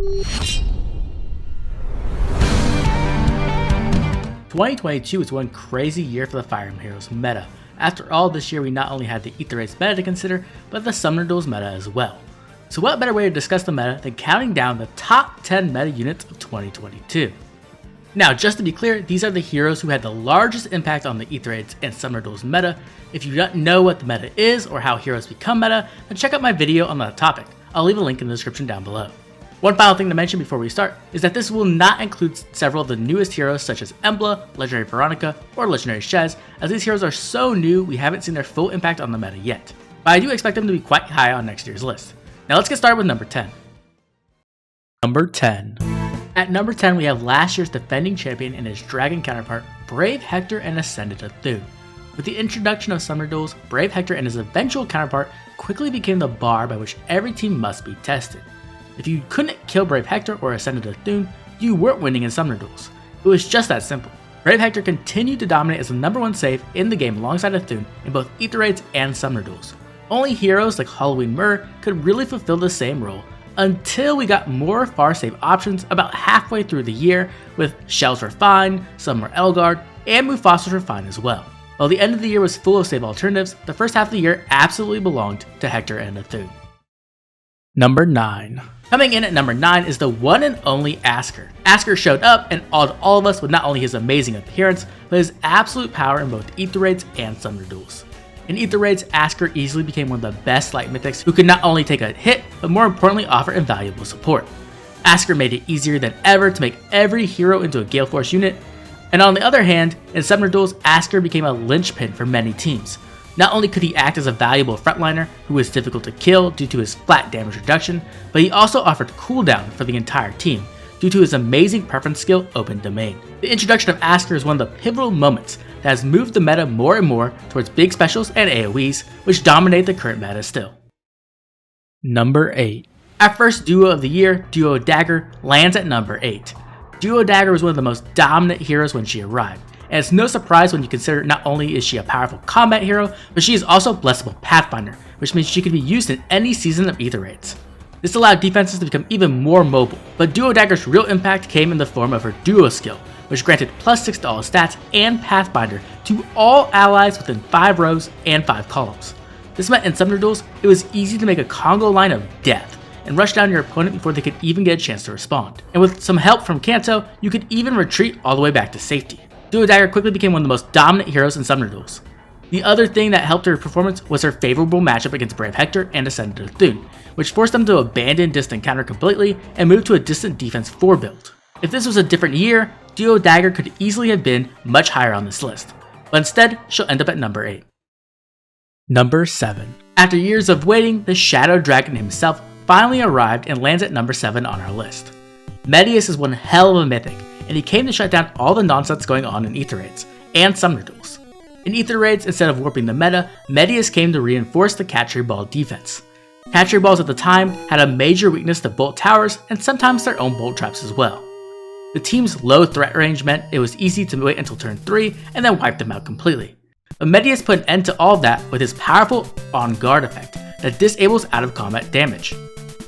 2022 was one crazy year for the Fire Emblem Heroes meta. After all, this year we not only had the Itfailed meta to consider, but the Summoner Duels meta as well. So what better way to discuss the meta than counting down the top 10 meta units of 2022. Now, just to be clear, these are the heroes who had the largest impact on the Itfailed and Summoner Duels meta. If you don't know what the meta is or how heroes become meta, then check out my video on that topic. I'll leave a link in the description down below. One final thing to mention before we start is that this will not include several of the newest heroes such as Emblem, Legendary Veronica, or Legendary Shez, as these heroes are so new we haven't seen their full impact on the meta yet. But I do expect them to be quite high on next year's list. Now let's get started with number 10. Number 10. At number 10 we have last year's defending champion and his dragon counterpart, Brave Hector and Ascended Athune. With the introduction of Summoner Duels, Brave Hector and his eventual counterpart quickly became the bar by which every team must be tested. If you couldn't kill Brave Hector or Ascended Athune, you weren't winning in Summoner Duels. It was just that simple. Brave Hector continued to dominate as the #1 save in the game alongside Athune in both Itfailed and Summoner Duels. Only heroes like Halloween Myrrh could really fulfill the same role until we got more far save options about halfway through the year, with Shells were fine, some were Elgard, and Mufasa's were fine as well. While the end of the year was full of save alternatives, the first half of the year absolutely belonged to Hector and Athune. Number 9. Coming in at number 9 is the one and only Asker. Asker showed up and awed all of us with not only his amazing appearance, but his absolute power in both Itfailed and Summoner Duels. In Itfailed, Asker easily became one of the best light mythics who could not only take a hit, but more importantly offer invaluable support. Asker made it easier than ever to make every hero into a Gale Force unit, and on the other hand, in Summoner Duels, Asker became a linchpin for many teams. Not only could he act as a valuable frontliner who was difficult to kill due to his flat damage reduction, but he also offered cooldown for the entire team due to his amazing preference skill Open Domain. The introduction of Asker is one of the pivotal moments that has moved the meta more and more towards big specials and AoEs, which dominate the current meta still. Number 8. Our first duo of the year, Duo Dagger, lands at number 8. Duo Dagger was one of the most dominant heroes when she arrived, and it's no surprise when you consider not only is she a powerful combat hero, but she is also a blessable pathfinder, which means she can be used in any season of Itfailed. This allowed defenses to become even more mobile, but Duo Dagger's real impact came in the form of her duo skill, which granted +6 to all stats and pathfinder to all allies within 5 rows and 5 columns. This meant in Summoner Duels, it was easy to make a Congo line of death and rush down your opponent before they could even get a chance to respond. And with some help from Kanto, you could even retreat all the way back to safety. Duo Dagger quickly became one of the most dominant heroes in Summoner Duels. The other thing that helped her performance was her favorable matchup against Brave Hector and Ascended Athune, which forced them to abandon distant counter completely and move to a distant defense 4 build. If this was a different year, Duo Dagger could easily have been much higher on this list, but instead she'll end up at number 8. Number 7. After years of waiting, the Shadow Dragon himself finally arrived and lands at number 7 on our list. Medius is one hell of a mythic, and he came to shut down all the nonsense going on in Itfailed and Summoner Duels. In Itfailed, instead of warping the meta, Medius came to reinforce the Catchery Ball defense. Catchery Balls at the time had a major weakness to bolt towers and sometimes their own bolt traps as well. The team's low threat range meant it was easy to wait until turn 3 and then wipe them out completely. But Medius put an end to all of that with his powerful On Guard effect that disables out of combat damage.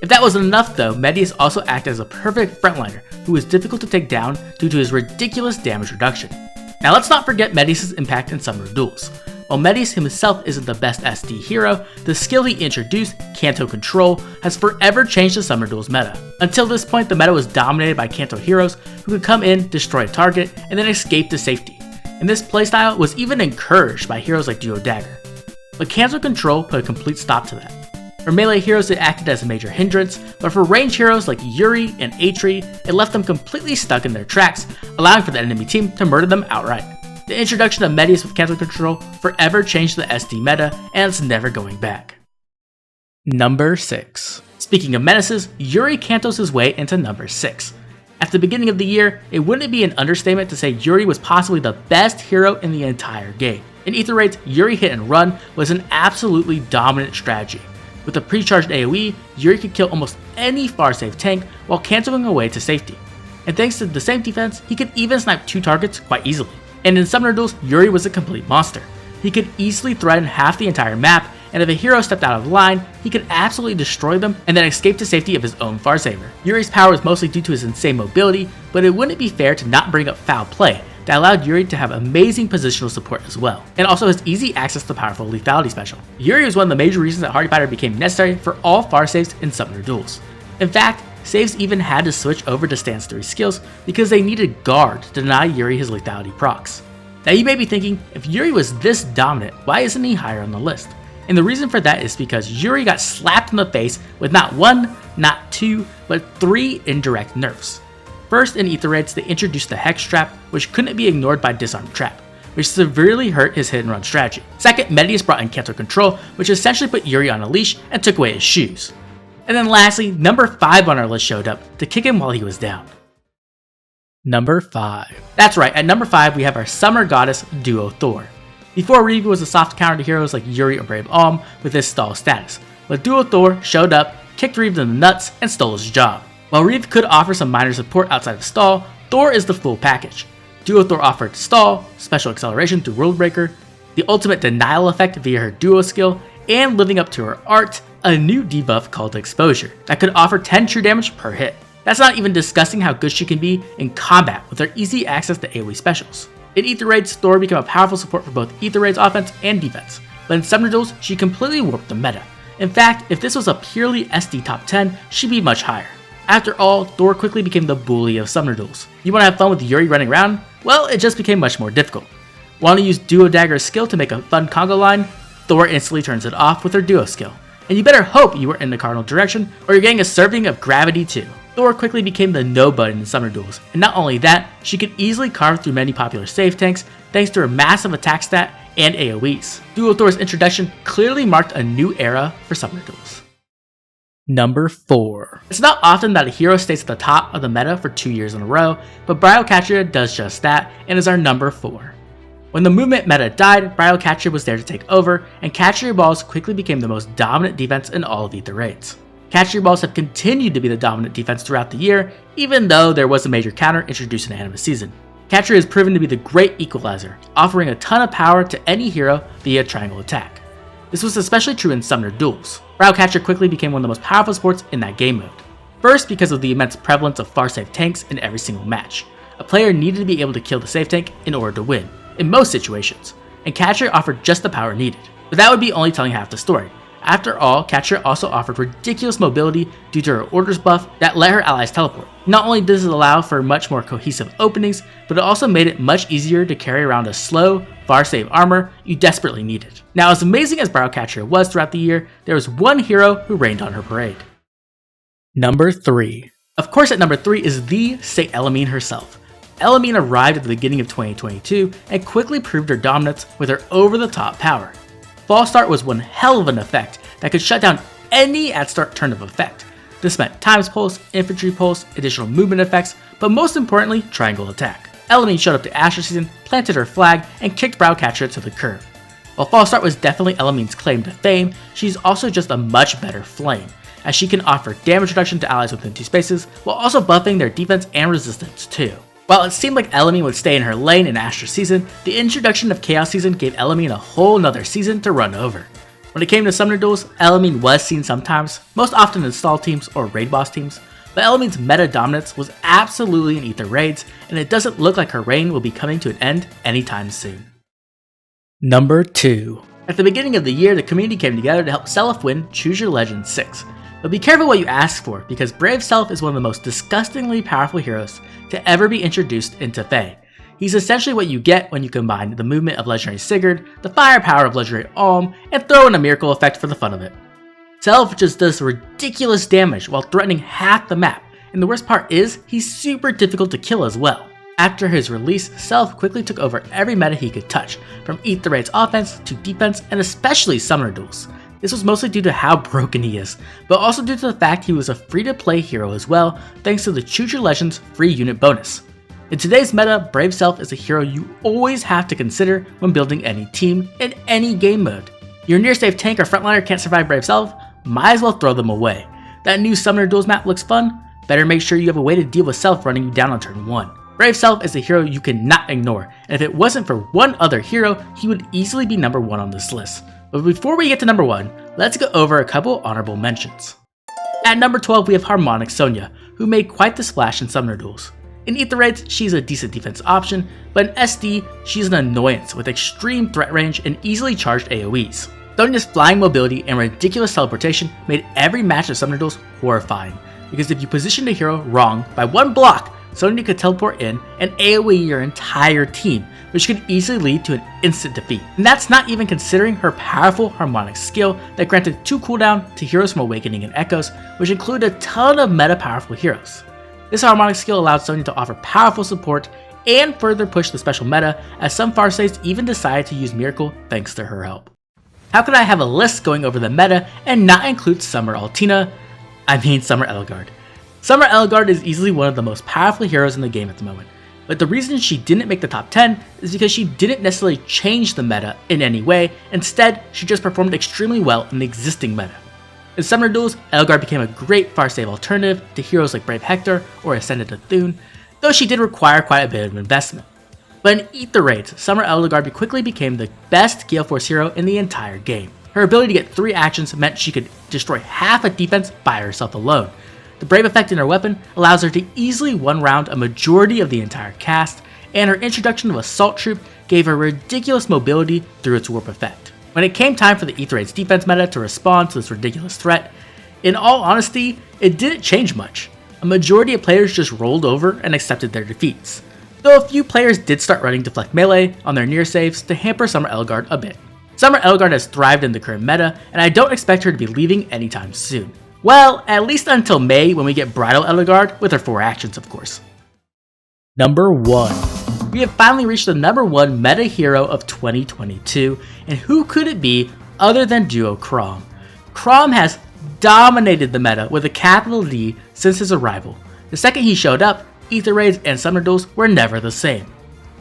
If that wasn't enough though, Medius also acted as a perfect frontliner who was difficult to take down due to his ridiculous damage reduction. Now let's not forget Medius' impact in Summoner Duels. While Medius himself isn't the best SD hero, the skill he introduced, Kanto Control, has forever changed the Summoner Duels meta. Until this point, the meta was dominated by Kanto heroes who could come in, destroy a target, and then escape to safety. And this playstyle was even encouraged by heroes like Duo Dagger. But Kanto Control put a complete stop to that. For melee heroes it acted as a major hindrance, but for range heroes like Yuri and Atri, it left them completely stuck in their tracks, allowing for the enemy team to murder them outright. The introduction of Medius with Kanto Control forever changed the SD meta, and it's never going back. Number 6. Speaking of menaces, Yuri cantos his way into number 6. At the beginning of the year, it wouldn't be an understatement to say Yuri was possibly the best hero in the entire game. In Itfailed, Yuri hit and run was an absolutely dominant strategy. With a pre-charged AoE, Yuri could kill almost any far safe tank while canceling away to safety. And thanks to the same defense, he could even snipe 2 targets quite easily. And in Summoner Duels, Yuri was a complete monster. He could easily threaten half the entire map and if a hero stepped out of line, he could absolutely destroy them and then escape to safety of his own Farsaver. Yuri's power is mostly due to his insane mobility, but it wouldn't be fair to not bring up foul play that allowed Yuri to have amazing positional support as well, and also has easy access to the powerful lethality special. Yuri was one of the major reasons that Hardy Fighter became necessary for all far saves in Summoner duels. In fact, saves even had to switch over to stance 3 skills because they needed guard to deny Yuri his lethality procs. Now you may be thinking, if Yuri was this dominant, why isn't he higher on the list? And the reason for that is because Yuri got slapped in the face with not 1, not 2, but 3 indirect nerfs. First, in Ether Raids, they introduced the Hex Trap, which couldn't be ignored by Disarm Trap, which severely hurt his hit and run strategy. Second, Medius brought in Cancel Control, which essentially put Yuri on a leash and took away his shoes. And then lastly, number 5 on our list showed up to kick him while he was down. Number 5. That's right, at number 5 we have our Summer Goddess Duo Thor. Before, Reeve was a soft counter to heroes like Yuri or Brave Alm with his stall status, but Duo Thor showed up, kicked Reeve in the nuts, and stole his job. While Reeve could offer some minor support outside of stall, Thor is the full package. Duo Thor offered stall, special acceleration through World Breaker, the ultimate denial effect via her duo skill, and living up to her art, a new debuff called Exposure that could offer 10 true damage per hit. That's not even discussing how good she can be in combat with her easy access to AoE specials. In Ether Raids, Thor became a powerful support for both Ether Raids offense and defense, but in Summoner duels, she completely warped the meta. In fact, if this was a purely SD top 10, she'd be much higher. After all, Thor quickly became the bully of Summoner duels. You want to have fun with Yuri running around? Well, it just became much more difficult. Want to use Duo Dagger's skill to make a fun Congo line? Thor instantly turns it off with her Duo skill. And you better hope you were in the cardinal direction, or you're getting a serving of gravity too. Thor quickly became the no button in Summoner duels, and not only that, she could easily carve through many popular save tanks thanks to her massive attack stat and AoEs. Duo Thor's introduction clearly marked a new era for Summoner duels. Number 4. It's not often that a hero stays at the top of the meta for 2 years in a row, but Bryocatcher does just that and is our number 4. When the movement meta died, Bryocatcher was there to take over, and Catch Your Balls quickly became the most dominant defense in all of Ether Raids. Catch Your Balls have continued to be the dominant defense throughout the year, even though there was a major counter introduced in the Anima season. Catcher has proven to be the great equalizer, offering a ton of power to any hero via triangle attack. This was especially true in Summoner duels. Bryocatcher quickly became one of the most powerful supports in that game mode. First, because of the immense prevalence of far save tanks in every single match. A player needed to be able to kill the save tank in order to win, in most situations, and Catcher offered just the power needed. But that would be only telling half the story. After all, Catcher also offered ridiculous mobility due to her orders buff that let her allies teleport. Not only does it allow for much more cohesive openings, but it also made it much easier to carry around a slow, far save armor you desperately needed. Now, as amazing as Bryocatcher was throughout the year, there was one hero who rained on her parade. Number 3. Of course, at number 3 is the Saint Elamine herself. Elamine arrived at the beginning of 2022 and quickly proved her dominance with her over-the-top power. False Start was one hell of an effect that could shut down any at start turn of effect. This meant Times Pulse, Infantry Pulse, additional movement effects, but most importantly, Triangle Attack. Elamine showed up to Asher season, planted her flag, and kicked Bryocatcher to the curb. While False Start was definitely Elamine's claim to fame, she's also just a much better flame, as she can offer damage reduction to allies within 2 spaces, while also buffing their defense and resistance too. While it seemed like Elamine would stay in her lane in Astra season, the introduction of Chaos season gave Elamine a whole nother season to run over. When it came to Summoner duels, Elamine was seen sometimes, most often in stall teams or raid boss teams, but Elamine's meta dominance was absolutely in Ether Raids, and it doesn't look like her reign will be coming to an end anytime soon. Number 2. At the beginning of the year, the community came together to help Seliph win Choose Your Legend 6. But be careful what you ask for, because Brave Seliph is one of the most disgustingly powerful heroes to ever be introduced into FEH. He's essentially what you get when you combine the movement of Legendary Sigurd, the firepower of Legendary Alm, and throw in a miracle effect for the fun of it. Seliph just does ridiculous damage while threatening half the map, and the worst part is, he's super difficult to kill as well. After his release, Seliph quickly took over every meta he could touch, from Ether Raid's offense to defense and especially Summoner duels. This was mostly due to how broken he is, but also due to the fact he was a free-to-play hero as well, thanks to the Choose Your Legends free unit bonus. In today's meta, Brave Seliph is a hero you always have to consider when building any team in any game mode. Your near safe tank or frontliner can't survive Brave Seliph? Might as well throw them away. That new Summoner duels map looks fun? Better make sure you have a way to deal with Seliph running you down on turn 1. Brave Seliph is a hero you cannot ignore, and if it wasn't for one other hero, he would easily be number 1 on this list. But before we get to number 1, let's go over a couple honorable mentions. At number 12 we have Harmonic Sonya, who made quite the splash in Summoner Duels. In Ether Raids, she's a decent defense option, but in SD, she's an annoyance with extreme threat range and easily charged AoEs. Sonya's flying mobility and ridiculous teleportation made every match of Summoner Duels horrifying, because if you positioned a hero wrong by one block, Sonya could teleport in and AoE your entire team, which could easily lead to an instant defeat. And that's not even considering her powerful harmonic skill that granted 2 cooldown to heroes from Awakening and Echoes, which include a ton of meta powerful heroes. This harmonic skill allowed Sonya to offer powerful support and further push the special meta, as some Farsaves even decided to use Miracle thanks to her help. How could I have a list going over the meta and not include Summer Altina? Summer Ellegaard. Summer Ellegaard is easily one of the most powerful heroes in the game at the moment, but the reason she didn't make the top 10 is because she didn't necessarily change the meta in any way. Instead, she just performed extremely well in the existing meta. In Summoner Duels, Ellegaard became a great Farsave alternative to heroes like Brave Hector or Ascended Thune, though she did require quite a bit of investment. But in Ether Raids, Summer Ellegaard quickly became the best Gale Force hero in the entire game. Her ability to get 3 actions meant she could destroy half a defense by herself alone. The Brave effect in her weapon allows her to easily one-round a majority of the entire cast, and her introduction of Assault Troop gave her ridiculous mobility through its warp effect. When it came time for the Ether Raids defense meta to respond to this ridiculous threat, in all honesty, it didn't change much. A majority of players just rolled over and accepted their defeats, though a few players did start running Deflect Melee on their near saves to hamper Summer Ellegaard a bit. Summer Ellegaard has thrived in the current meta, and I don't expect her to be leaving anytime soon. Well, at least until May when we get Bridal Ellegaard with her 4 actions, of course. Number 1. We have finally reached the number 1 meta hero of 2022, and who could it be other than Duo Chrom? Chrom has dominated the meta with a capital D since his arrival. The second he showed up, Ether Raids and Summoner Duels were never the same.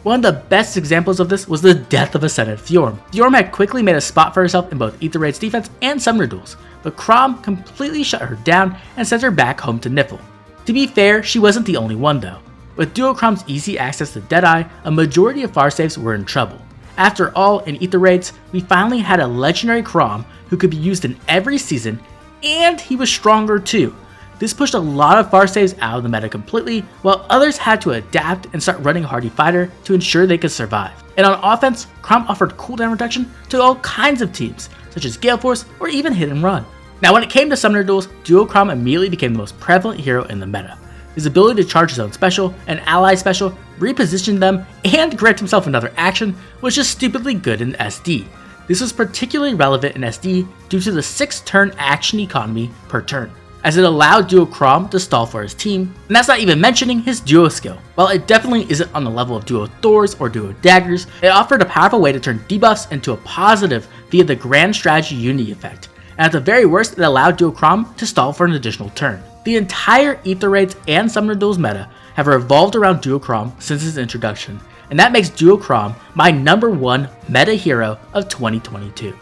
One of the best examples of this was the death of Ascended Fjorm. Fjorm had quickly made a spot for herself in both Ether Raids defense and Summoner Duels, but Chrom completely shut her down and sent her back home to Nifl. To be fair, she wasn't the only one though. With Duo Chrom's easy access to Deadeye, a majority of Farsaves were in trouble. After all, in Ether Raids, we finally had a legendary Chrom who could be used in every season, and he was stronger too. This pushed a lot of Farsaves out of the meta completely, while others had to adapt and start running Hardy Fighter to ensure they could survive. And on offense, Chrom offered cooldown reduction to all kinds of teams, such as Gale Force or even Hit and Run. Now when it came to Summoner Duels, Duo Chrom immediately became the most prevalent hero in the meta. His ability to charge his own special and ally special, reposition them, and grant himself another action was just stupidly good in SD. This was particularly relevant in SD due to the 6-turn action economy per turn, as it allowed Duo Chrom to stall for his team, and that's not even mentioning his duo skill. While it definitely isn't on the level of Duo Thors or Duo Daggers, it offered a powerful way to turn debuffs into a positive via the Grand Strategy Unity effect, and at the very worst it allowed Duo Chrom to stall for an additional turn. The entire Ether Raids and Summoner Duels meta have revolved around Duo Chrom since its introduction, and that makes Duo Chrom my number 1 meta hero of 2022.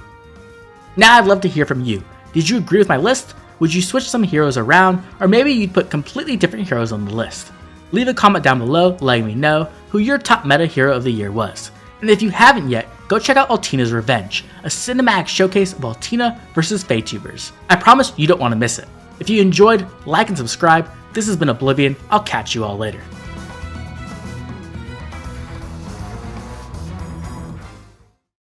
Now I'd love to hear from you. Did you agree with my list? Would you switch some heroes around, or maybe you'd put completely different heroes on the list? Leave a comment down below letting me know who your top meta hero of the year was. And if you haven't yet, go check out Altina's Revenge, a cinematic showcase of Altina versus Feytubers. I promise you don't want to miss it. If you enjoyed, like and subscribe. This has been Oblivion. I'll catch you all later.